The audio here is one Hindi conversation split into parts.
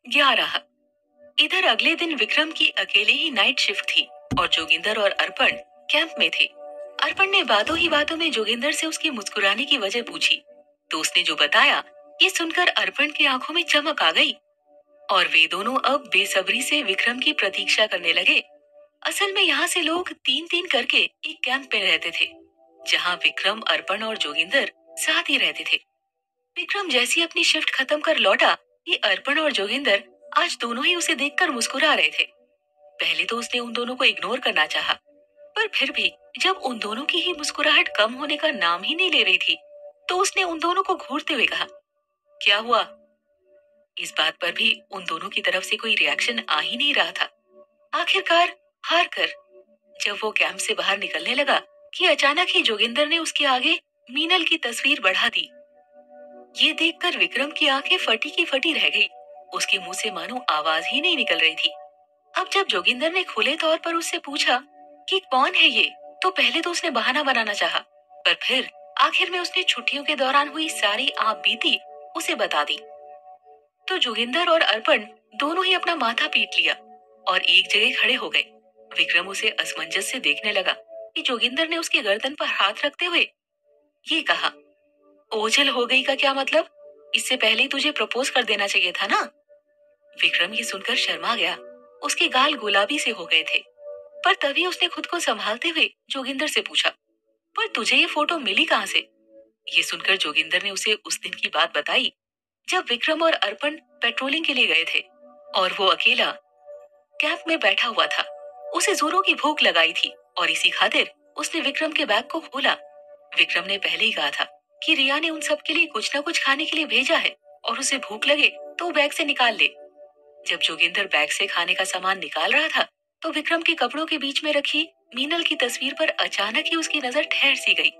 11। इधर अगले दिन विक्रम की अकेले ही नाइट शिफ्ट थी और जोगिंदर और अर्पण कैंप में थे। अर्पण ने बातों ही बातों में जोगिंदर से उसकी मुस्कुराने की वजह पूछी, तो उसने जो बताया ये सुनकर अर्पण की आंखों में चमक आ गई और वे दोनों अब बेसब्री से विक्रम की प्रतीक्षा करने लगे। असल में यहाँ से लोग तीन तीन करके एक कैंप में रहते थे, जहाँ विक्रम, अर्पण और जोगिंदर साथ ही रहते थे। विक्रम जैसी अपनी शिफ्ट खत्म कर लौटा, ये अर्पण और जोगिंदर आज दोनों ही उसे देखकर मुस्कुरा रहे थे। पहले तो उसने उन दोनों को इग्नोर करना चाहा, पर फिर भी जब उन दोनों की ही मुस्कुराहट कम होने का नाम ही नहीं ले रही थी, तो उसने उन दोनों को घूरते हुए कहा, क्या हुआ? इस बात पर भी उन दोनों की तरफ से कोई रिएक्शन आ ही नहीं रहा था। आखिरकार हार कर जब वो कैंप से बाहर निकलने लगा कि अचानक ही जोगिंदर ने उसके आगे मीनल की तस्वीर बढ़ा दी। ये देखकर विक्रम की आंखें फटी की फटी रह गई। उसके मुंह से मानो आवाज ही नहीं निकल रही थी। अब जब जोगिंदर ने खुले तौर पर उससे पूछा कि कौन है ये, तो पहले तो उसने बहाना बनाना चाहा, पर फिर आखिर में उसने छुट्टियों के दौरान हुई सारी आप बीती उसे बता दी। तो जोगिंदर और अर्पण दोनों ही अपना माथा पीट लिया और एक जगह खड़े हो गए। विक्रम उसे असमंजस से देखने लगा कि जोगिंदर ने उसके गर्दन पर हाथ रखते हुए ये कहा, ओझल हो गई का क्या मतलब? इससे पहले ही तुझे प्रपोज कर देना चाहिए था ना। विक्रम ये सुनकर शर्मा गया। उसके गाल गुलाबी से हो गए थे, पर तभी उसने खुद को संभालते हुए जोगिंदर से पूछा, पर तुझे ये फोटो मिली कहाँ से? ये सुनकर जोगिंदर ने उसे उस दिन की बात बताई जब विक्रम और अर्पण पेट्रोलिंग के लिए गए थे और वो अकेला कैंप में बैठा हुआ था। उसे जोरों की भूख लगाई थी और इसी खातिर उसने विक्रम के बैग को खोला। विक्रम ने पहले ही कहा था कि रिया ने उन सब के लिए कुछ न कुछ खाने के लिए भेजा है और उसे भूख लगे तो वो बैग से निकाल ले। जब जोगिंदर बैग से खाने का सामान निकाल रहा था, तो विक्रम के कपड़ों के बीच में रखी मीनल की तस्वीर पर अचानक ही उसकी नजर ठहर सी गई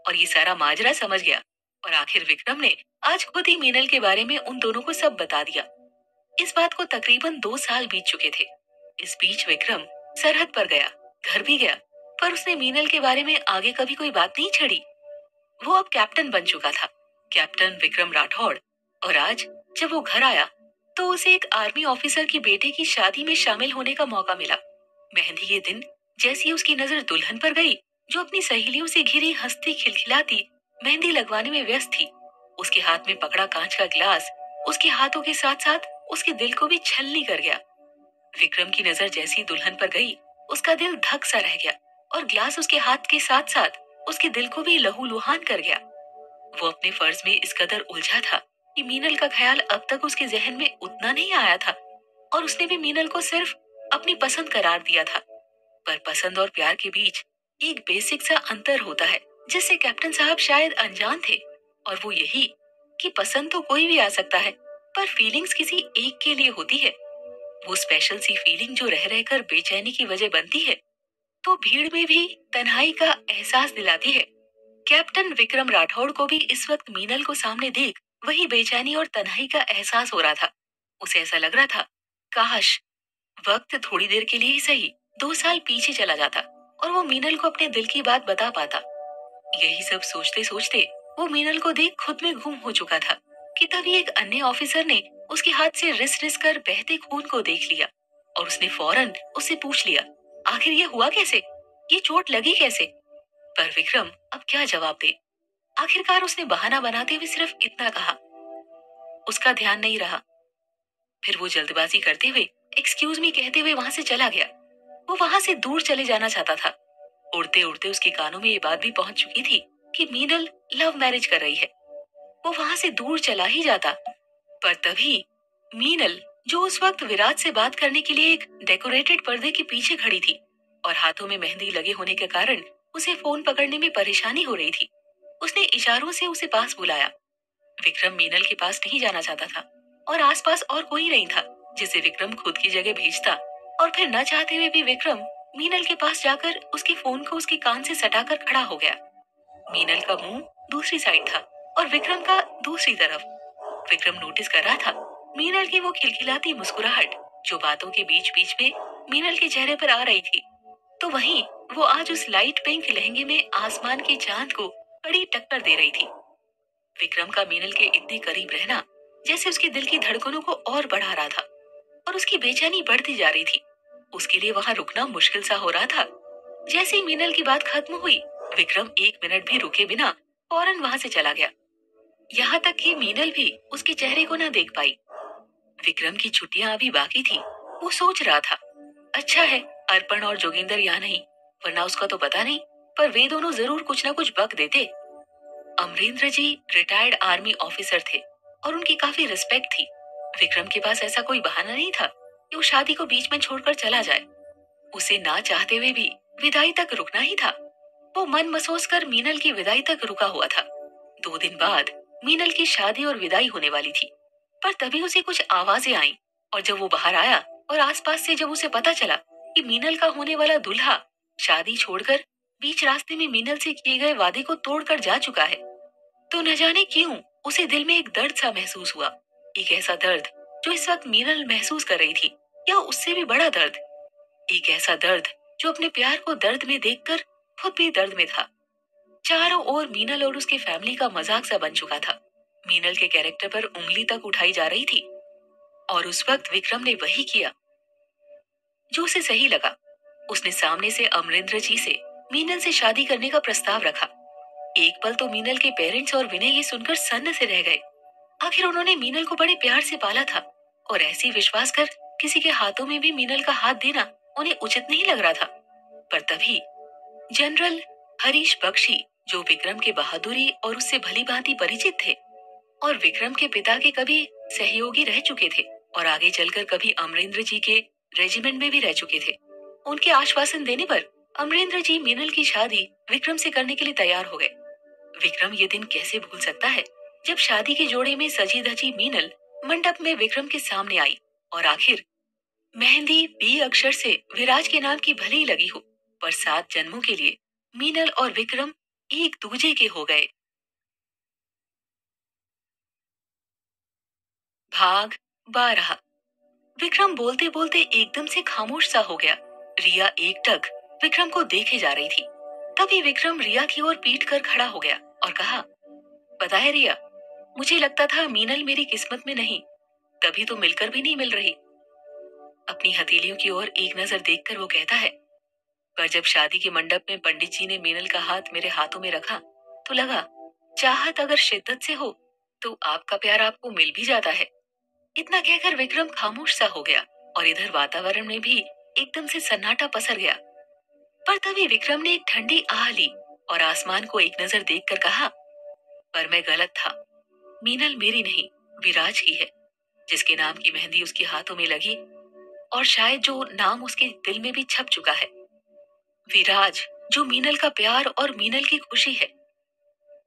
और ये सारा माजरा समझ गया। और आखिर विक्रम ने आज खुद ही मीनल के बारे में उन दोनों को सब बता दिया। इस बात को तकरीबन 2 साल बीत चुके थे। इस बीच विक्रम सरहद पर गया, घर भी गया, पर उसने मीनल के बारे में आगे कभी कोई बात नहीं छड़ी। वो अब कैप्टन बन चुका था, कैप्टन विक्रम राठौड़। और आज जब वो घर आया, तो उसे एक आर्मी ऑफिसर की बेटे की शादी में शामिल होने का मौका मिला। मेहंदी के दिन जैसी उसकी नजर दुल्हन पर गई, जो अपनी सहेलियों से घिरी हंसती खिलखिलाती मेहंदी लगवाने में व्यस्त थी, उसके हाथ में पकड़ा कांच का गिलास उसके हाथों के साथ साथ उसके दिल को भी छलनी कर गया। विक्रम की नजर जैसी दुल्हन पर गई, उसका दिल धक सा रह गया और ग्लास उसके हाथ के साथ साथ उसके दिल को भी लहूलुहान कर गया। वो अपने फर्ज में इस कदर उलझा था कि मीनल का ख्याल अब तक उसके जहन में उतना नहीं आया था और उसने भी मीनल को सिर्फ अपनी पसंद करार दिया था। पर पसंद और प्यार के बीच एक बेसिक सा अंतर होता है, जिससे कैप्टन साहब शायद अनजान थे, और वो यही कि पसंद तो कोई भी आ सकता है, पर फीलिंग्स किसी एक के लिए होती है। वो स्पेशल सी फीलिंग जो रह रहकर बेचैनी की वजह बनती है, तो भीड़ में भी तन्हाई का एहसास दिलाती है। कैप्टन विक्रम राठौड़ को भी इस वक्त मीनल को सामने देख वही बेचैनी और तन्हाई का एहसास हो रहा था। उसे ऐसा लग रहा था, काश वक्त थोड़ी देर के लिए ही सही 2 साल पीछे चला जाता और वो मीनल को अपने दिल की बात बता पाता। यही सब सोचते सोचते वो मीनल को देख खुद में गुम हो चुका था कि तभी एक अन्य ऑफिसर ने उसके हाथ से रिस रिस कर बहते खून को देख लिया और उसने फौरन उससे पूछ लिया, आखिर ये हुआ कैसे? ये चोट लगी कैसे? पर विक्रम अब क्या जवाब दे? आखिरकार उसने बहाना बनाते हुए सिर्फ इतना कहा, उसका ध्यान नहीं रहा। फिर वो जल्दबाजी करते हुए एक्सक्यूज मी कहते हुए वहां से चला गया। वो वहां से दूर चले जाना चाहता था। उड़ते उड़ते उसके कानों में ये बात भी पहुंच चुकी थी कि मीनल लव मैरिज कर रही है। वो वहां से दूर चला ही जाता, पर तभी मीनल, जो उस वक्त विराट से बात करने के लिए एक डेकोरेटेड पर्दे के पीछे खड़ी थी और हाथों में मेहंदी लगे होने के कारण उसे फोन पकड़ने में परेशानी हो रही थी, उसने इशारों से उसे पास बुलाया। विक्रम मीनल के पास नहीं जाना चाहता था और आसपास और कोई नहीं था जिसे विक्रम खुद की जगह भेजता, और फिर न चाहते हुए भी विक्रम मीनल के पास जाकर उसके फोन को उसके कान से सटाकर खड़ा हो गया। मीनल का मुंह दूसरी साइड था और विक्रम का दूसरी तरफ। विक्रम नोटिस कर रहा था मीनल की वो खिलखिलाती मुस्कुराहट जो बातों के बीच बीच में मीनल के चेहरे पर आ रही थी, तो वहीं वो आज उस लाइट पिंक लहंगे में आसमान के चांद को कड़ी टक्कर दे रही थी। विक्रम का मीनल के इतने करीब रहना जैसे उसके दिल की धड़कनों को और बढ़ा रहा था। और उसकी बेचैनी बढ़ती जा रही थी। उसके लिए वहां रुकना मुश्किल सा हो रहा था। जैसे ही मीनल की बात खत्म हुई, विक्रम एक मिनट भी रुके बिना फौरन वहां से चला गया। यहाँ तक कि मीनल भी उसके चेहरे को ना देख पाई। विक्रम की छुट्टियां अभी बाकी थी। वो सोच रहा था, अच्छा है अर्पण और जोगिंदर यहाँ नहीं, वरना उसका तो पता नहीं, पर वे दोनों जरूर कुछ ना कुछ बक देते। अमरेंद्र जी रिटायर्ड आर्मी ऑफिसर थे और उनकी काफी रिस्पेक्ट थी। विक्रम के पास ऐसा कोई बहाना नहीं था कि वो शादी को बीच में छोड़कर चला जाए। उसे ना चाहते हुए भी विदाई तक रुकना ही था। वो मन मसोस कर मीनल की विदाई तक रुका हुआ था। 2 दिन बाद मीनल की शादी और विदाई होने वाली थी, पर तभी उसे कुछ आवाजें आईं और जब वो बाहर आया और आसपास से जब उसे पता चला कि मीनल का होने वाला दूल्हा शादी छोड़कर बीच रास्ते में मीनल से किए गए वादे को तोड़कर जा चुका है, तो न जाने क्यों उसे दिल में एक दर्द सा महसूस हुआ। एक ऐसा दर्द जो इस वक्त मीनल महसूस कर रही थी, या उससे भी बड़ा दर्द। एक ऐसा दर्द जो अपने प्यार को दर्द में देखकर खुद भी दर्द में था। चारों ओर मीनल और उसकी फैमिली का मजाक सा बन चुका था। मीनल के कैरेक्टर पर उंगली तक उठाई जा रही थी। और उस वक्त विक्रम ने वही किया जो उसे सही लगा। उसने सामने से अमरिंदर जी से मीनल से शादी करने का प्रस्ताव रखा। एक पल तो मीनल के पेरेंट्स और विनय ये सुनकर सन्न से रह गए। आखिर उन्होंने मीनल को बड़े प्यार से पाला था और ऐसे ही विश्वास कर किसी के हाथों में भी मीनल का हाथ देना उन्हें उचित नहीं लग रहा था। पर तभी जनरल हरीश बख्शी, जो विक्रम के बहादुरी और उससे भली भांति परिचित थे और विक्रम के पिता के कभी सहयोगी रह चुके थे और आगे चलकर कभी अमरेंद्र जी के रेजिमेंट में भी रह चुके थे, उनके आश्वासन देने पर अमरेंद्र जी मीनल की शादी विक्रम से करने के लिए तैयार हो गए। विक्रम ये दिन कैसे भूल सकता है जब शादी के जोड़े में सजी धजी मीनल मंडप में विक्रम के सामने आई और आखिर मेहंदी बी अक्षर से विराज के नाम की भले ही लगी हो, पर 7 जन्मों के लिए मीनल और विक्रम एक दूजे के हो गए। भाग 12। विक्रम बोलते बोलते एकदम से खामोश सा हो गया। रिया एकटक विक्रम को देखे जा रही थी। तभी विक्रम रिया की ओर पीट कर खड़ा हो गया और कहा, पता है रिया, मुझे लगता था मीनल मेरी किस्मत में नहीं, तभी तो मिलकर भी नहीं मिल रही। अपनी हथेलियों की ओर एक नजर देखकर वो कहता है, पर जब शादी के मंडप में पंडित जी ने मीनल का हाथ मेरे हाथों में रखा तो लगा, चाहत अगर शिद्दत से हो तो आपका प्यार आपको मिल भी जाता है। इतना कहकर विक्रम खामोश सा हो गया और इधर वातावरण में भी एकदम से सन्नाटा पसर गया। पर तभी विक्रम ने एक ठंडी आह ली और आसमान को एक नजर देखकर कहा, पर मैं गलत था। मीनल मेरी नहीं, विराज की है, जिसके नाम की मेहंदी उसके हाथों में लगी और शायद जो नाम उसके दिल में भी छप चुका है। विराज, जो मीनल का प्यार और मीनल की खुशी है।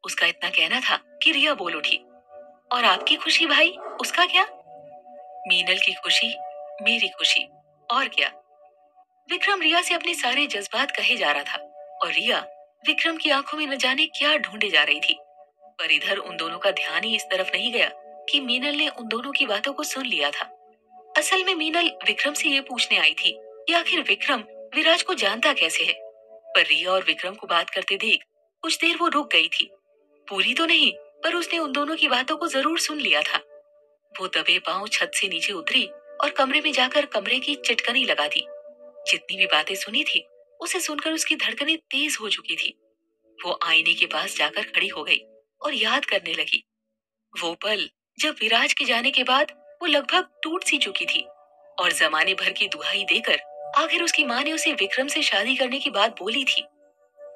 उसका इतना कहना था कि रिया बोल उठी, और आपकी खुशी भाई, उसका क्या? मीनल की खुशी मेरी खुशी, और क्या। विक्रम रिया से अपने सारे जज्बात कहे जा रहा था और रिया विक्रम की आंखों में न जाने क्या ढूंढे जा रही थी। पर इधर उन दोनों का ध्यान ही इस तरफ नहीं गया कि मीनल ने उन दोनों की बातों को सुन लिया था। असल में मीनल विक्रम से ये पूछने आई थी कि आखिर विक्रम विराज को जानता कैसे है। पर रिया और विक्रम को बात करते देख कुछ देर वो रुक गई थी। पूरी तो नहीं, पर उसने उन दोनों की बातों को जरूर सुन लिया था। वो दबे पांव छत से नीचे उतरी और कमरे में जाकर कमरे की चिटकनी लगा दी। जितनी भी बातें सुनी थी उसे सुनकर उसकी धड़कनें तेज हो चुकी थी। वो आईने के पास जाकर खड़ी हो गई और याद करने लगी वो पल जब विराज के जाने के बाद वो लगभग टूट सी चुकी थी और जमाने भर की दुहाई देकर आखिर उसकी माँ ने उसे विक्रम से शादी करने की बात बोली थी।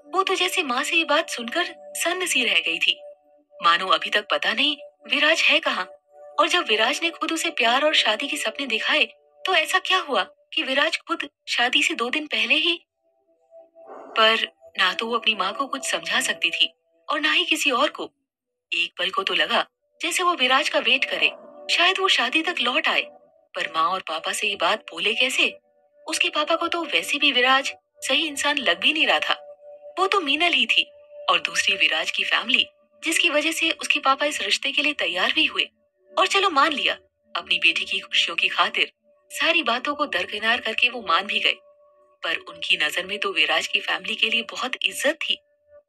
वो तो जैसे माँ से ये बात सुनकर सन्न सी रह गई थी, मानो अभी तक पता नहीं विराज है कहाँ। और जब विराज ने खुद उसे प्यार और शादी के सपने दिखाए तो ऐसा क्या हुआ कि विराज खुद शादी से 2 दिन पहले ही। पर ना तो वो अपनी माँ को कुछ समझा सकती थी और ना ही किसी और को। एक पल को तो लगा जैसे वो विराज का वेट करे, शायद वो शादी तक लौट आए। पर माँ और पापा से ये बात बोले कैसे? उसके पापा को तो वैसे भी विराज सही इंसान लग भी नहीं रहा था। वो तो मीनल ही थी और दूसरी विराज की फैमिली, जिसकी वजह से उसके पापा इस रिश्ते के लिए तैयार भी हुए। और चलो मान लिया, अपनी बेटी की खुशियों की खातिर सारी बातों को दरकिनार करके वो मान भी गए। पर उनकी नजर में तो विराज की फैमिली के लिए बहुत इज्जत थी।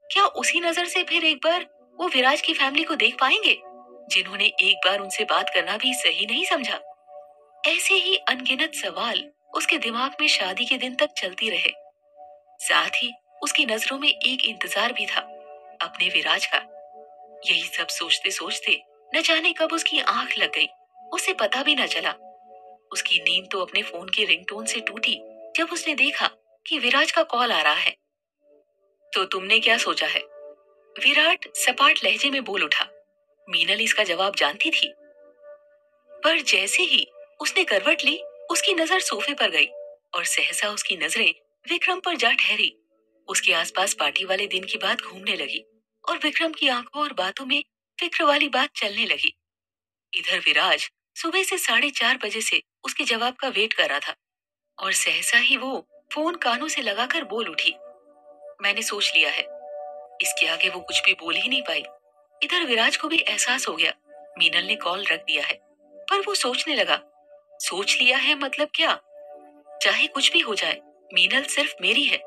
क्या उसी नजर से फिर एक बार वो विराज की फैमिली को देख पाएंगे, जिन्होंने एक बार उनसे बात करना भी सही नहीं समझा? ऐसे ही अनगिनत सवाल उसके दिमाग में शादी के दिन तक चलती रहे। साथ ही उसकी नजरों में एक इंतजार भी था, अपने विराज का। यही सब सोचते सोचते न जाने कब उसकी आंख लग गई, उसे पता भी न चला। उसकी नींद तो अपने फोन के रिंगटोन से टूटी जब उसने देखा कि विराज का कॉल आ रहा है। तो तुमने क्या सोचा है? विराट सपाट लहजे में बोल उठा। मीनल इसका जवाब जानती थी, पर जैसे ही उसने करवट ली, उसकी नजर सोफे पर गई और सहसा उसकी नजरें विक्रम पर जा ठहरी। उसके आसपास पार्टी वाले दिन की बात घूमने लगी और विक्रम की आंखों और बातों में फिक्र वाली बात चलने लगी। इधर विराज सुबह से 4:30 बजे से उसके जवाब का वेट कर रहा था और सहसा ही वो फोन कानों से लगाकर बोल उठी, मैंने सोच लिया है। इसके आगे वो कुछ भी बोल ही नहीं पाई। इधर विराज को भी एहसास हो गया, मीनल ने कॉल रख दिया है। पर वो सोचने लगा, सोच लिया है मतलब क्या? चाहे कुछ भी हो जाए, मीनल सिर्फ मेरी है।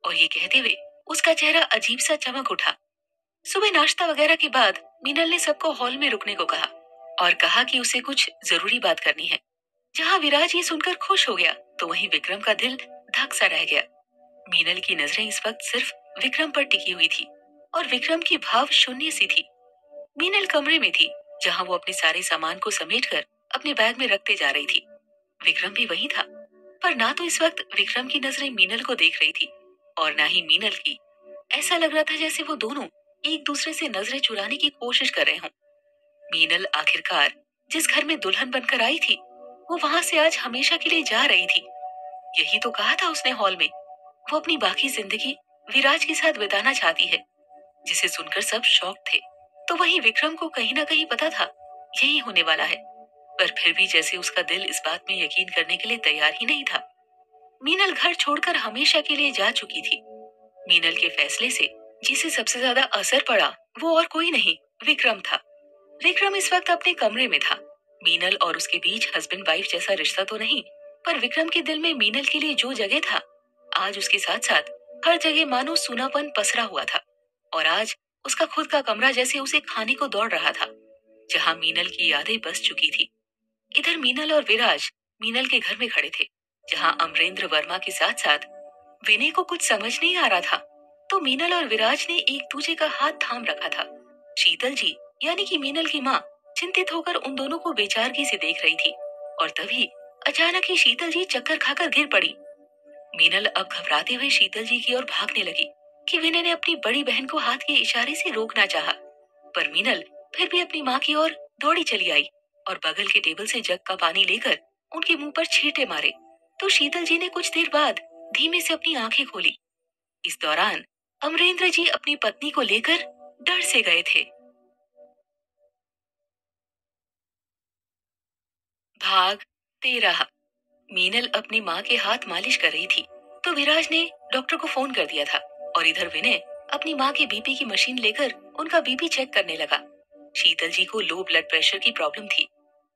और ये कहते हुए उसका चेहरा अजीब सा चमक उठा। सुबह नाश्ता वगैरह के बाद मीनल ने सबको हॉल में रुकने को कहा और कहा कि उसे कुछ जरूरी बात करनी है। जहाँ विराज ये सुनकर खुश हो गया, तो वहीं विक्रम का दिल धक सा रह गया। मीनल की नजरें इस वक्त सिर्फ विक्रम पर टिकी हुई थी और विक्रम की भाव शून्य सी थी। मीनल कमरे में थी, जहाँ वो अपने सारे सामान को समेटकर अपने बैग में रखते जा रही थी। विक्रम भी वहीं था, पर ना तो इस वक्त विक्रम की नजरें मीनल को देख रही थी और ना ही मीनल की। ऐसा लग रहा था जैसे वो दोनों एक दूसरे से नजरें चुराने की कोशिश कर रहे हों। मीनल आखिरकार जिस घर में दुल्हन बनकर आई थी, वो वहां से आज हमेशा के लिए जा रही थी। यही तो कहा था उसने हॉल में। वो अपनी बाकी जिंदगी विराज के साथ बिताना चाहती है, जिसे सुनकर सब शॉक थे। तो वहीं विक्रम को कहीं ना कहीं पता था यही होने वाला है, पर फिर भी जैसे उसका दिल इस बात में यकीन करने के लिए तैयार ही नहीं था। मीनल घर छोड़कर हमेशा के लिए जा चुकी थी। मीनल के फैसले से जिसे सबसे ज्यादा असर पड़ा, वो और कोई नहीं, विक्रम था। विक्रम इस वक्त अपने कमरे में था। मीनल और उसके बीच हस्बैंड वाइफ जैसा रिश्ता तो नहीं, पर विक्रम के दिल में मीनल के लिए जो जगह था, आज उसके साथ साथ हर जगह मानो सूनापन पसरा हुआ था। और आज उसका खुद का कमरा जैसे उसे खाने को दौड़ रहा था, जहाँ मीनल की यादें बस चुकी थी। इधर मीनल और विराज मीनल के घर में खड़े थे, जहाँ अमरेंद्र वर्मा के साथ साथ विनय को कुछ समझ नहीं आ रहा था। तो मीनल और विराज ने एक दूसरे का हाथ थाम रखा था। शीतल जी, यानी कि मीनल की माँ, चिंतित होकर उन दोनों को बेचारगी से देख रही थी। और तभी अचानक ही शीतल जी चक्कर खाकर गिर पड़ी। मीनल अब घबराते हुए शीतल जी की ओर भागने लगी कि विनय ने अपनी बड़ी बहन को हाथ के इशारे से रोकना चाहा, पर मीनल फिर भी अपनी माँ की ओर दौड़ी चली आई और बगल के टेबल से जग का पानी लेकर उनके मुंह पर छींटे मारे। तो शीतल जी ने कुछ देर बाद धीमे से अपनी आंखें खोली। इस दौरान अमरेंद्र जी अपनी पत्नी को लेकर डर से गए थे। भाग 13। मीनल अपनी माँ के हाथ मालिश कर रही थी, तो विराज ने डॉक्टर को फोन कर दिया था और इधर विनय अपनी माँ के बीपी की मशीन लेकर उनका बीपी चेक करने लगा। शीतल जी को लो ब्लड प्रेशर की प्रॉब्लम थी।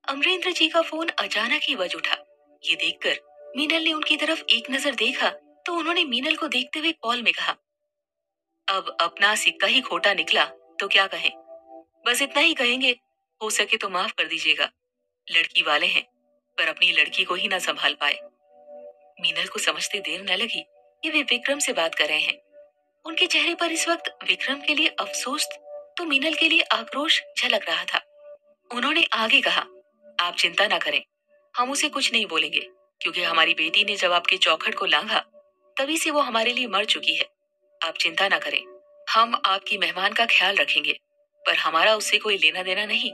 अमरेंद्र जी का फोन अचानक ही बज उठा। ये देखकर मीनल ने उनकी तरफ एक नजर देखा, तो उन्होंने मीनल को देखते हुए कॉल में कहा, अब अपना सिक्का ही खोटा निकला तो क्या कहें। बस इतना ही कहेंगे, हो सके तो माफ कर दीजिएगा। लड़की वाले हैं, पर अपनी लड़की को ही ना संभाल पाए। मीनल को समझते देर न लगी कि वे विक्रम से बात कर रहे हैं। उनके चेहरे पर इस वक्त विक्रम के लिए अफसोस तो मीनल के लिए आक्रोश झलक रहा था। उन्होंने आगे कहा, आप चिंता ना करें, हम उसे कुछ नहीं बोलेंगे, क्योंकि हमारी बेटी ने जब आपके चौखट को लांघा, तभी से वो हमारे लिए मर चुकी है। आप चिंता ना करें, हम आपकी मेहमान का ख्याल रखेंगे, पर हमारा उससे कोई लेना देना नहीं।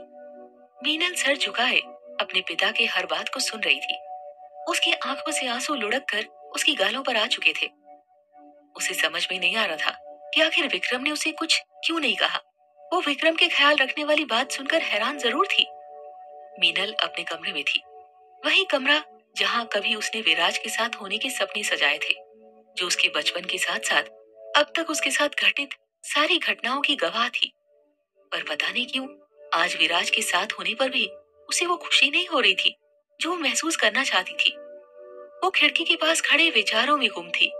मीनल सर झुकाए अपने पिता के हर बात को सुन रही थी। उसकी आंखों से आंसू लुढ़क कर उसकी गालों पर आ चुके थे। उसे समझ में नहीं आ रहा था कि आखिर विक्रम ने उसे कुछ क्यों नहीं कहा। वो विक्रम के ख्याल रखने वाली बात सुनकर हैरान जरूर थी। मीनल अपने कमरे में थी, वही कमरा जहाँ कभी उसने विराज के साथ होने के सपने सजाए थे, जो उसके बचपन के साथ साथ अब तक उसके साथ घटित सारी घटनाओं की गवाह थी। पर पता नहीं क्यों आज विराज के साथ होने पर भी उसे वो खुशी नहीं हो रही थी जो वो महसूस करना चाहती थी। वो खिड़की के पास खड़े विचारों में गुम थी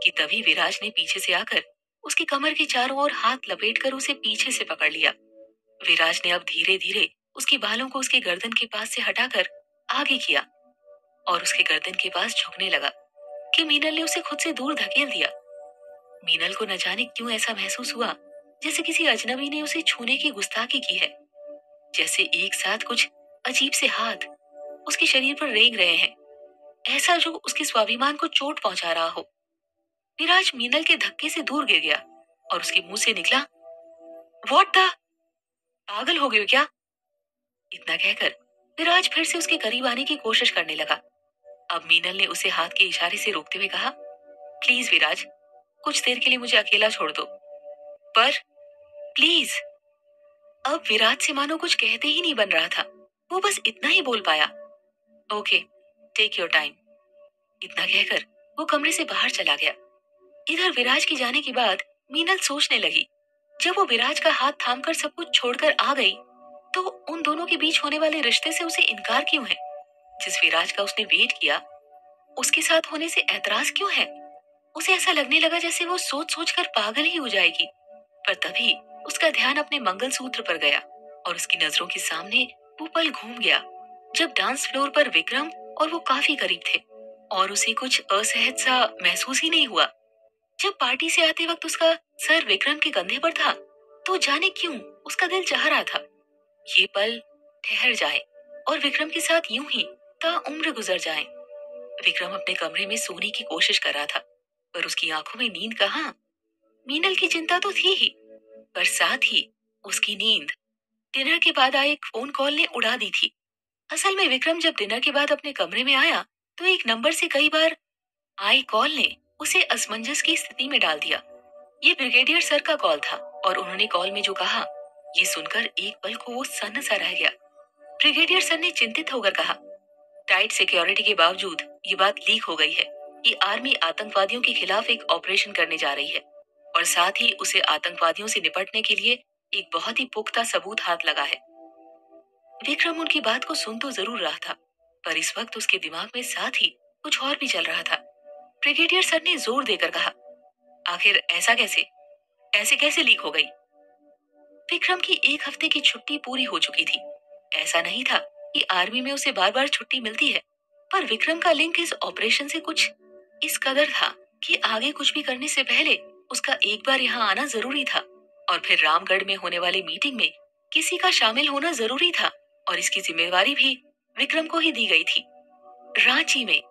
कि तभी विराज ने पीछे से आकर उसकी कमर के चारों ओर हाथ लपेटकर उसे पीछे से पकड़ लिया। विराज ने अब धीरे धीरे उसके बालों को उसके गर्दन के पास से हटाकर आगे किया और उसके गर्दन के पास झुकने लगा कि मीनल ने उसे खुद से दूर धकेल दिया। मीनल को न जाने क्यों ऐसा महसूस हुआ जैसे किसी अजनबी ने उसे छूने की गुस्ताखी की है, जैसे एक साथ कुछ अजीब से हाथ उसके शरीर पर रेंग रहे हैं, ऐसा जो उसके स्वाभिमान को चोट पहुंचा रहा हो। विराज मीनल के धक्के से दूर गिर गया और उसके मुंह से निकला, व्हाट द, पागल हो गए हो क्या? इतना कहकर विराज फिर से उसके करीब आने की कोशिश करने लगा। अब मीनल ने उसे हाथ के इशारे से रोकते हुए कहा, प्लीज विराज, कुछ देर के लिए मुझे अकेला छोड़ दो, पर प्लीज। अब विराज से मानो कुछ कहते ही नहीं बन रहा था, वो बस इतना ही बोल पाया, ओके, टेक योर टाइम। इतना कहकर वो कमरे से बाहर चला गया। इधर विराज के जाने के बाद मीनल सोचने लगी, जब वो विराज का हाथ थामकर सब कुछ छोड़कर आ गई, तो उन दोनों के बीच होने वाले रिश्ते से उसे इनकार क्यों है? जिस विराज का उसने वेट किया, उसके साथ होने से ऐतराज क्यों है? उसे ऐसा लगने लगा जैसे वो सोच सोच कर पागल ही हो जाएगी। पर तभी उसका ध्यान अपने मंगलसूत्र पर गया और उसकी नजरों के सामने वो पल घूम गया जब डांस फ्लोर पर विक्रम और वो काफी करीब थे और उसे कुछ असहज सा महसूस ही नहीं हुआ। जब पार्टी से आते वक्त उसका सर विक्रम के कंधे पर था, तो जाने क्यों उसका दिल चाह रहा था ये पल ठहर जाए और विक्रम के साथ यूं ही ताउम्र गुजर जाए। विक्रम अपने कमरे में सोने की कोशिश कर रहा था, पर उसकी आंखों में नींद कहाँ। मीनल की चिंता तो थी ही, पर साथ ही उसकी नींद डिनर के बाद आए एक फोन कॉल ने उड़ा दी थी। असल में विक्रम जब डिनर के बाद अपने कमरे में आया, तो एक नंबर से कई बार आई कॉल ने उसे असमंजस की स्थिति में डाल दिया। ये ब्रिगेडियर सर का कॉल था और उन्होंने कॉल में जो कहा, ये सुनकर एक पल को वो सन्न सा रह गया। ब्रिगेडियर सर ने चिंतित होकर कहा, टाइट सिक्योरिटी के बावजूद ये बात लीक हो गई है कि आर्मी आतंकवादियों के खिलाफ एक ऑपरेशन करने जा रही है और साथ ही उसे आतंकवादियों से निपटने के लिए एक बहुत ही पुख्ता सबूत हाथ लगा है। विक्रम उनकी बात को सुन तो जरूर रहा था, पर इस वक्त उसके दिमाग में साथ ही कुछ और भी चल रहा था। ब्रिगेडियर सर ने जोर देकर कहा, आखिर ऐसा कैसे, ऐसे कैसे लीक हो गई? विक्रम की एक हफ्ते की छुट्टी पूरी हो चुकी थी। ऐसा नहीं था कि आर्मी में उसे बार बार छुट्टी मिलती है, पर विक्रम का लिंक इस ऑपरेशन से कुछ इस कदर था कि आगे कुछ भी करने से पहले उसका एक बार यहाँ आना जरूरी था और फिर रामगढ़ में होने वाली मीटिंग में किसी का शामिल होना जरूरी था और इसकी जिम्मेवारी भी विक्रम को ही दी गई थी। रांची में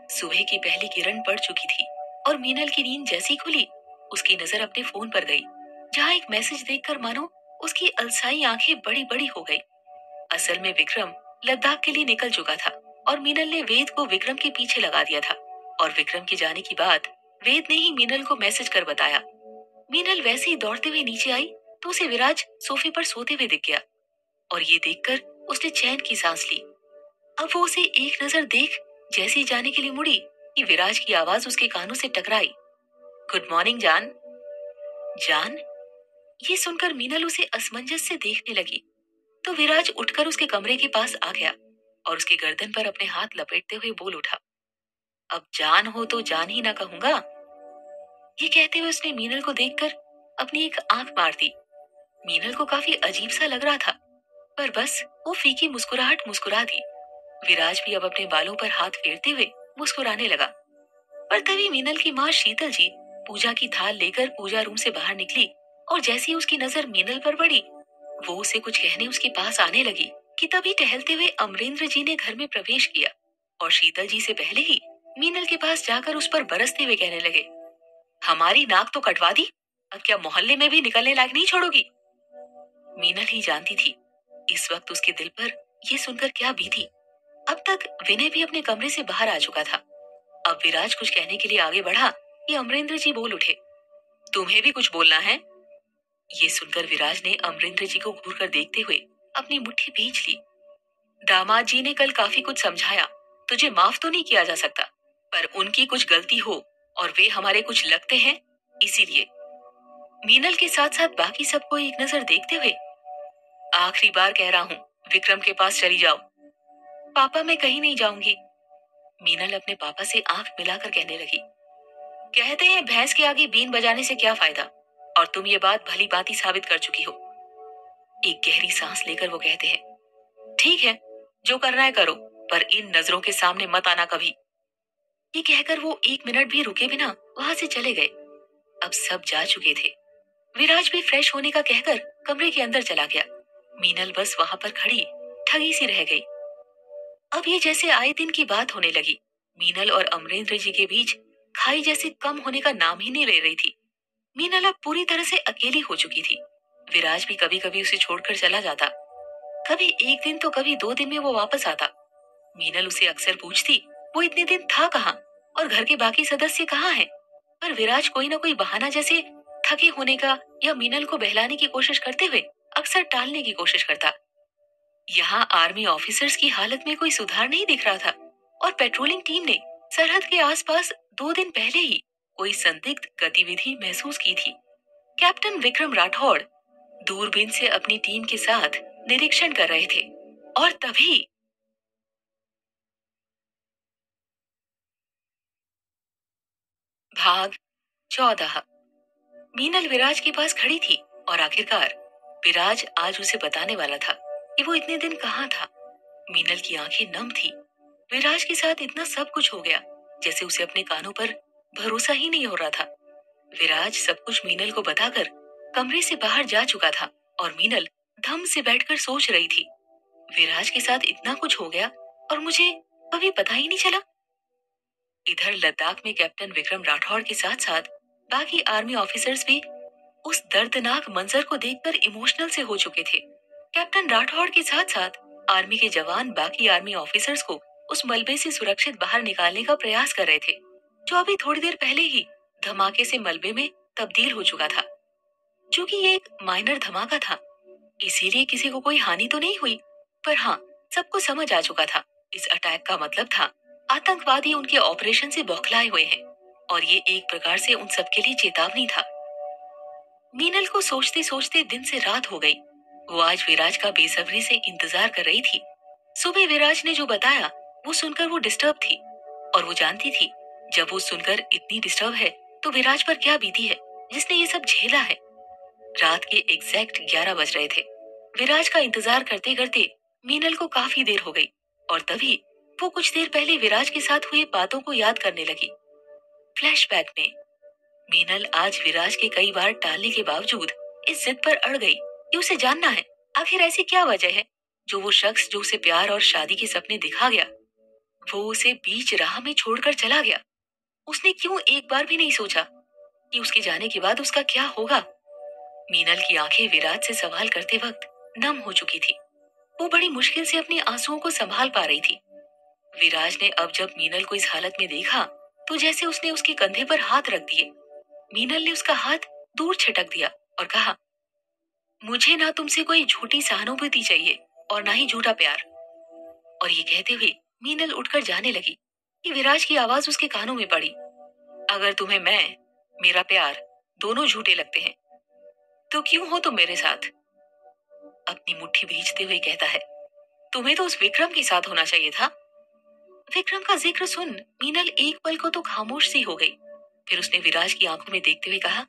सुबह की पहली किरण पड़ चुकी थी और मीनल की नींद जैसी खुली, उसकी नजर अपने फोन पर गई, जहाँ एक मैसेज देखकर मानो उसकी अलसाई आंखें बड़ी बड़ी हो गई। असल में विक्रम लद्दाख के लिए निकल चुका था और मीनल ने वेद को विक्रम के पीछे लगा दिया था और विक्रम के जाने की बात वेद ने ही मीनल को मैसेज कर बताया। मीनल वैसे ही दौड़ते हुए नीचे आई तो उसे विराज सोफे पर सोते हुए दिख गया और ये देखकर उसने चैन की सांस ली। अब वो उसे एक नजर देख जैसे ही जाने के लिए मुड़ी कि विराज की आवाज उसके कानों से टकराई, गुड मॉर्निंग जान। जान? ये सुनकर मीनल उसे असमंजस से देखने लगी, तो विराज उठकर उसके कमरे के पास आ गया और उसके गर्दन पर अपने हाथ लपेटते हुए बोल उठा, अब जान हो तो जान ही ना कहूंगा। ये कहते हुए उसने मीनल को देखकर अपनी एक आंख मार दी। मीनल को काफी अजीब सा लग रहा था, पर बस वो फीकी मुस्कुराहट मुस्कुरा दी। विराज भी अब अपने बालों पर हाथ फेरते हुए मुस्कुराने लगा। पर तभी मीनल की माँ शीतल जी पूजा की थाल लेकर पूजा रूम से बाहर निकली और जैसे ही उसकी नजर मीनल पर पड़ी, वो उसे कुछ कहने उसके पास आने लगी कि तभी टहलते हुए अमरेंद्र जी ने घर में प्रवेश किया और शीतल जी से पहले ही मीनल के पास जाकर उस पर बरसते हुए कहने लगे, हमारी नाक तो कटवा दी, अब क्या मोहल्ले में भी निकलने लायक नहीं छोड़ोगी? मीनल ही जानती थी इस वक्त उसके दिल पर ये सुनकर क्या बीती। अब तक विनय भी अपने कमरे से बाहर आ चुका था। अब विराज कुछ कहने के लिए आगे बढ़ा कि अमरेंद्र जी बोल उठे, तुम्हें भी कुछ बोलना है? ये सुनकर विराज ने अमरेंद्र जी को घूर कर देखते हुए अपनी मुट्ठी भींच ली। दामाद जी ने कल काफी कुछ समझाया, तुझे माफ तो नहीं किया जा सकता, पर उनकी कुछ गलती हो और वे हमारे कुछ लगते हैं, इसीलिए। मीनल के साथ साथ बाकी सबको एक नजर देखते हुए, आखिरी बार कह रहा हूँ, विक्रम के पास चली जाओ। पापा मैं कहीं नहीं जाऊंगी। मीनल अपने पापा से आंख मिलाकर कहने लगी, कहते हैं भैंस के आगे बीन बजाने से क्या फायदा, और तुम ये बात भली भांति साबित कर चुकी हो। एक गहरी सांस लेकर वो कहते हैं, ठीक है, जो करना है करो, पर इन नजरों के सामने मत आना कभी। ये कहकर वो 1 मिनट भी रुके बिना वहां से चले गए। अब सब जा चुके थे। विराज भी फ्रेश होने का कहकर कमरे के अंदर चला गया। मीनल बस वहां पर खड़ी ठगी सी रह गई। अब ये जैसे आए दिन की बात होने लगी। मीनल और अमरेंद्र जी के बीच खाई जैसे कम होने का नाम ही नहीं ले रही थी। मीनल अब पूरी तरह से अकेली हो चुकी थी। विराज भी कभी कभी उसे छोड़कर चला जाता। कभी 1 दिन तो कभी 2 दिन में वो वापस आता। मीनल उसे अक्सर पूछती वो इतने दिन था कहाँ और घर के बाकी सदस्य कहाँ हैं। पर विराज कोई ना कोई बहाना, जैसे थके होने का या मीनल को बहलाने की कोशिश करते हुए, अक्सर टालने की कोशिश करता। यहाँ आर्मी ऑफिसर्स की हालत में कोई सुधार नहीं दिख रहा था और पेट्रोलिंग टीम ने सरहद के आसपास 2 दिन पहले ही कोई संदिग्ध गतिविधि महसूस की थी। कैप्टन विक्रम राठौड़ दूरबीन से अपनी टीम के साथ निरीक्षण कर रहे थे और तभी भाग 14। मीनल विराज के पास खड़ी थी और आखिरकार विराज आज उसे बताने वाला था कि वो इतने दिन कहाँ था। मीनल की आंखें नम थी। विराज के साथ इतना सब कुछ हो गया जैसे उसे अपने कानों पर भरोसा ही नहीं हो रहा था। विराज सब कुछ मीनल को बताकर कमरे से बाहर जा चुका था और मीनल धम से बैठकर सोच रही थी, विराज के साथ इतना कुछ हो गया और मुझे कभी पता ही नहीं चला। इधर लद्दाख में कैप्टन विक्रम राठौड़ के साथ साथ बाकी आर्मी ऑफिसर्स भी उस दर्दनाक मंजर को देखकर इमोशनल से हो चुके थे। कैप्टन राठौड़ के साथ साथ आर्मी के जवान बाकी आर्मी ऑफिसर्स को उस मलबे से सुरक्षित बाहर निकालने का प्रयास कर रहे थे, जो अभी थोड़ी देर पहले ही धमाके से मलबे में तब्दील हो चुका था। क्योंकि ये एक माइनर धमाका था, इसीलिए किसी को कोई हानि तो नहीं हुई, पर हाँ, सबको समझ आ चुका था इस अटैक का मतलब था आतंकवादी उनके ऑपरेशन से बौखलाए हुए हैं और ये एक प्रकार से उन सबके लिए चेतावनी था। मीनल को सोचते सोचते दिन से रात हो गई। वो आज विराज का बेसब्री से इंतजार कर रही थी। सुबह विराज ने जो बताया वो सुनकर वो डिस्टर्ब थी और वो जानती थी जब वो सुनकर इतनी डिस्टर्ब है तो विराज पर क्या बीती है जिसने ये सब झेला है। रात के एग्जैक्ट 11 बज रहे थे। विराज का इंतजार करते करते मीनल को काफी देर हो गई और तभी वो कुछ देर पहले विराज के साथ हुई बातों को याद करने लगी। फ्लैशबैक में मीनल आज विराज के कई बार टालने के बावजूद इस जिद पर अड़ गई कि उसे जानना है आखिर ऐसी क्या वजह है जो वो शख्स जो उसे प्यार और शादी के सपने दिखा गया, वो उसे बीच राह में छोड़कर चला गया। उसने क्यों एक बार भी नहीं सोचा कि उसके जाने के बाद उसका क्या होगा। मीनल की आंखें विराज से सवाल करते वक्त नम हो चुकी थी। वो बड़ी मुश्किल से अपने आंसुओं को संभाल पा रही थी। विराज ने अब जब मीनल को इस हालत में देखा तो जैसे उसने उसके कंधे पर हाथ रख दिए। मीनल ने उसका हाथ दूर छटक दिया और कहा, मुझे ना तुमसे कोई झूठी सहानुभूति चाहिए और ना ही झूठा प्यार। और ये कहते हुए मीनल उठकर जाने लगी कि विराज की आवाज उसके कानों में पड़ी, अगर तुम्हें मैं, मेरा प्यार दोनों झूठे लगते हैं तो क्यों हो तुम मेरे साथ। अपनी मुट्ठी भींचते हुए कहता है, तुम्हें तो उस विक्रम के साथ होना चाहिए था। विक्रम का जिक्र सुन मीनल एक पल को तो खामोश सी हो गई। फिर उसने विराज की आंखों में देखते हुए कहा,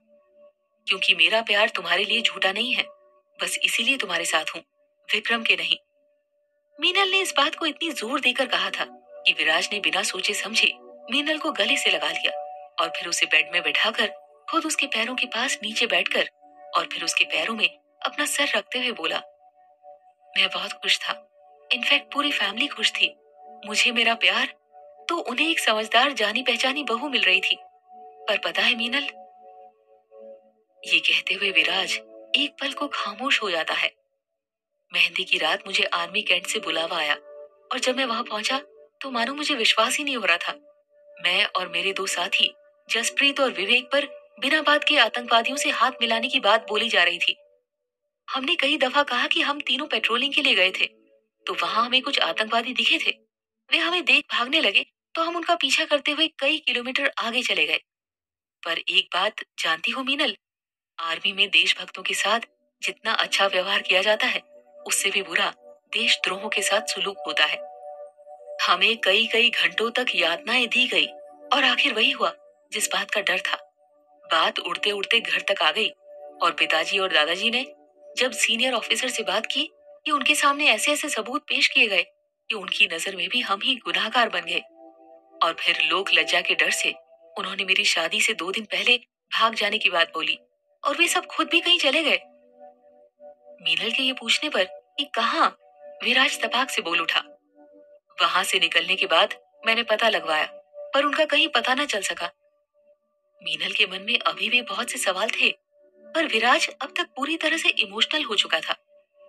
क्योंकि मेरा प्यार तुम्हारे लिए झूठा नहीं है, बस इसीलिए तुम्हारे साथ हूँ, विक्रम के नहीं। मीनल ने इस बात को इतनी जोर देकर कहा था कि विराज ने बिना सोचे समझे मीनल को गले से लगा लिया और फिर उसे बेड में बैठाकर खुद उसके पैरों के पास नीचे बैठकर और फिर उसके पैरों में अपना सर रखते हुए बोला, मैं बहुत खुश था। इनफैक्ट पूरी फैमिली खुश थी। मुझे मेरा प्यार तो उन्हें एक समझदार जानी पहचानी बहू मिल रही थी। पर पता है मीनल, ये कहते हुए विराज एक पल को खामोश हो जाता है। मेहंदी की रात मुझे आर्मी कैंट से बुलावा आया और जब मैं वहां पहुंचा तो मानो मुझे विश्वास ही नहीं हो रहा था। मैं और मेरे 2 साथी जसप्रीत और विवेक पर बिना बात के आतंकवादियों से हाथ मिलाने की बात बोली जा रही थी। हमने कई दफा कहा कि हम तीनों पेट्रोलिंग के लिए गए थे तो वहां हमें कुछ आतंकवादी दिखे थे। वे हमें देख भागने लगे तो हम उनका पीछा करते हुए कई किलोमीटर आगे चले गए। पर एक बात जानती हो मीनल, आर्मी में देशभक्तों के साथ जितना अच्छा व्यवहार किया जाता है उससे भी बुरा देशद्रोहों के साथ सुलूक होता है। हमें कई कई घंटों तक यातनाएं दी गई और आखिर वही हुआ जिस बात का डर था। बात उड़ते उड़ते घर तक आ गई और पिताजी और दादाजी ने जब सीनियर ऑफिसर से बात की कि उनके सामने ऐसे ऐसे सबूत पेश किए गए कि उनकी नजर में भी हम ही गुनाहगार बन गए। और फिर लोग लज्जा के डर से उन्होंने मेरी शादी से 2 दिन पहले भाग जाने की बात बोली और वे सब खुद भी कहीं चले गए। मीनल के ये पूछने पर कि कहाँ, विराज तपाक से बोल उठा। वहां से निकलने के बाद मैंने पता लगवाया, पर उनका कहीं पता न चल सका। मीनल के मन में अभी भी बहुत से सवाल थे, पर विराज अब तक पूरी तरह से इमोशनल हो चुका था।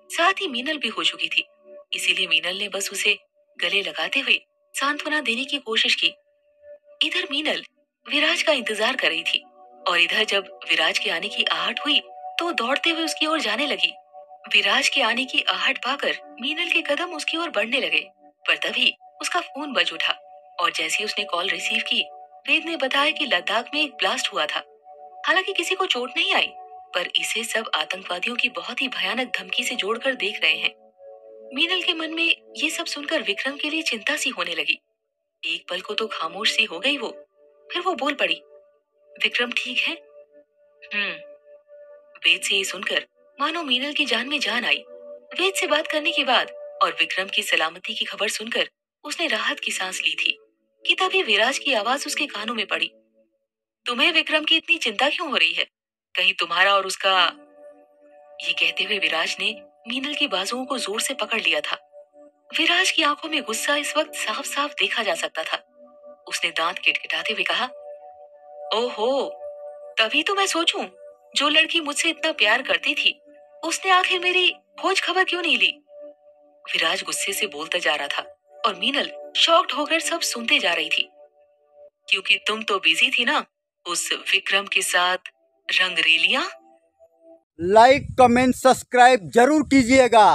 साथ ही मीनल भी हो चुकी थी। इसीलिए मीनल ने बस उसे गले लगाते हुए सांत्वना देने की कोशिश की। इधर मीनल विराज का इंतजार कर रही थी और इधर जब विराज के आने की आहट हुई तो दौड़ते हुए उसकी ओर जाने लगी। विराज के आने की आहट पाकर मीनल के कदम उसकी ओर बढ़ने लगे, पर तभी उसका फोन बज उठा और जैसे ही उसने कॉल रिसीव की, वेद ने बताया कि लद्दाख में एक ब्लास्ट हुआ था। हालांकि किसी को चोट नहीं आई, पर इसे सब आतंकवादियों की बहुत ही भयानक धमकी से जोड़कर देख रहे हैं। मीनल के मन में ये सब सुनकर विक्रम के लिए चिंता सी होने लगी। एक पल को तो खामोश सी हो गई वो, फिर वो बोल पड़ी, विक्रम ठीक है? हम्म। वेद से ये सुनकर मानो मीनल की जान में जान आई। वेद से बात करने के बाद और विक्रम की सलामती की खबर सुनकर उसने राहत की सांस ली थी कि तभी विराज की आवाज उसके कानों में पड़ी। तुम्हें विक्रम की इतनी चिंता क्यों हो रही है? कहीं तुम्हारा और उसका। ये कहते हुए विराज ने मीनल की बाजुओं को जोर से पकड़ लिया था। विराज की आंखों में गुस्सा इस वक्त साफ साफ देखा जा सकता था। उसने दांत किटकिटाते हुए कहा, ओहो, तभी तो मैं सोचूं, जो लड़की मुझसे इतना प्यार करती थी उसने आखिर मेरी खोज खबर क्यों नहीं ली? विराज गुस्से से बोलता जा रहा था और मीनल शॉक्ड होकर सब सुनते जा रही थी। क्योंकि तुम तो बिजी थी ना उस विक्रम के साथ रंगरेलियां। लाइक कमेंट सब्सक्राइब जरूर कीजिएगा।